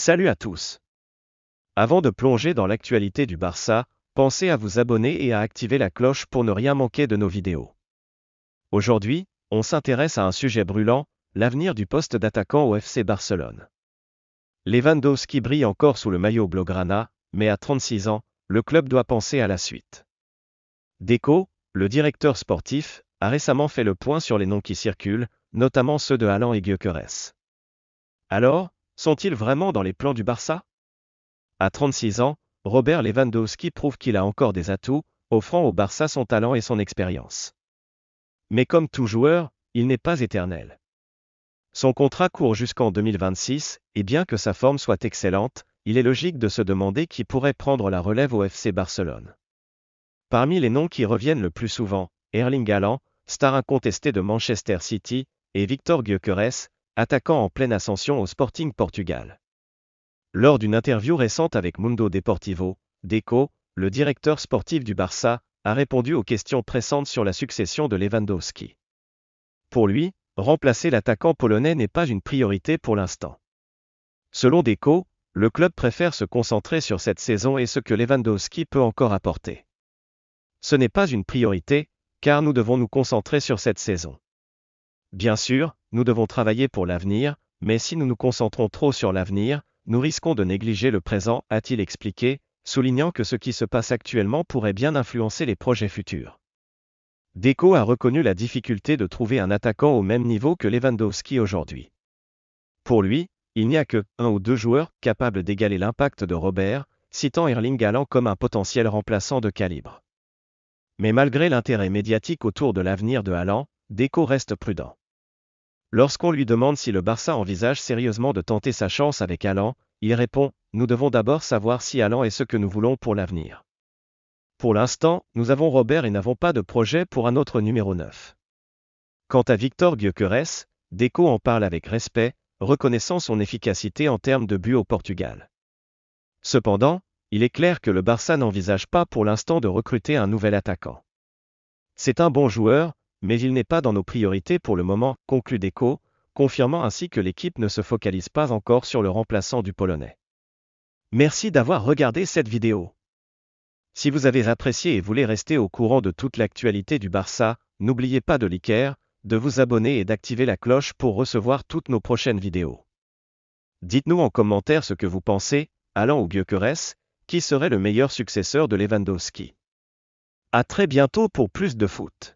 Salut à tous. Avant de plonger dans l'actualité du Barça, pensez à vous abonner et à activer la cloche pour ne rien manquer de nos vidéos. Aujourd'hui, on s'intéresse à un sujet brûlant, l'avenir du poste d'attaquant au FC Barcelone. Lewandowski brille encore sous le maillot blaugrana, mais à 36 ans, le club doit penser à la suite. Deco, le directeur sportif, a récemment fait le point sur les noms qui circulent, notamment ceux de Haaland et Gyökeres. Alors, sont-ils vraiment dans les plans du Barça ? À 36 ans, Robert Lewandowski prouve qu'il a encore des atouts, offrant au Barça son talent et son expérience. Mais comme tout joueur, il n'est pas éternel. Son contrat court jusqu'en 2026, et bien que sa forme soit excellente, il est logique de se demander qui pourrait prendre la relève au FC Barcelone. Parmi les noms qui reviennent le plus souvent, Erling Haaland, star incontesté de Manchester City, et Victor Gyökeres, attaquant en pleine ascension au Sporting Portugal. Lors d'une interview récente avec Mundo Deportivo, Deco, le directeur sportif du Barça, a répondu aux questions pressantes sur la succession de Lewandowski. Pour lui, remplacer l'attaquant polonais n'est pas une priorité pour l'instant. Selon Deco, le club préfère se concentrer sur cette saison et ce que Lewandowski peut encore apporter. Ce n'est pas une priorité, car nous devons nous concentrer sur cette saison. Bien sûr, nous devons travailler pour l'avenir, mais si nous nous concentrons trop sur l'avenir, nous risquons de négliger le présent, a-t-il expliqué, soulignant que ce qui se passe actuellement pourrait bien influencer les projets futurs. Deco a reconnu la difficulté de trouver un attaquant au même niveau que Lewandowski aujourd'hui. Pour lui, il n'y a que un ou deux joueurs capables d'égaler l'impact de Robert, citant Erling Haaland comme un potentiel remplaçant de calibre. Mais malgré l'intérêt médiatique autour de l'avenir de Haaland, Deco reste prudent. Lorsqu'on lui demande si le Barça envisage sérieusement de tenter sa chance avec Haaland, il répond « Nous devons d'abord savoir si Haaland est ce que nous voulons pour l'avenir. Pour l'instant, nous avons Robert et n'avons pas de projet pour un autre numéro 9. » Quant à Victor Gyökeres, Deco en parle avec respect, reconnaissant son efficacité en termes de buts au Portugal. Cependant, il est clair que le Barça n'envisage pas pour l'instant de recruter un nouvel attaquant. C'est un bon joueur, mais il n'est pas dans nos priorités pour le moment, conclut Deco, confirmant ainsi que l'équipe ne se focalise pas encore sur le remplaçant du Polonais. Merci d'avoir regardé cette vidéo. Si vous avez apprécié et voulez rester au courant de toute l'actualité du Barça, n'oubliez pas de liker, de vous abonner et d'activer la cloche pour recevoir toutes nos prochaines vidéos. Dites-nous en commentaire ce que vous pensez, Haaland ou Gyökeres, qui serait le meilleur successeur de Lewandowski. À très bientôt pour plus de foot.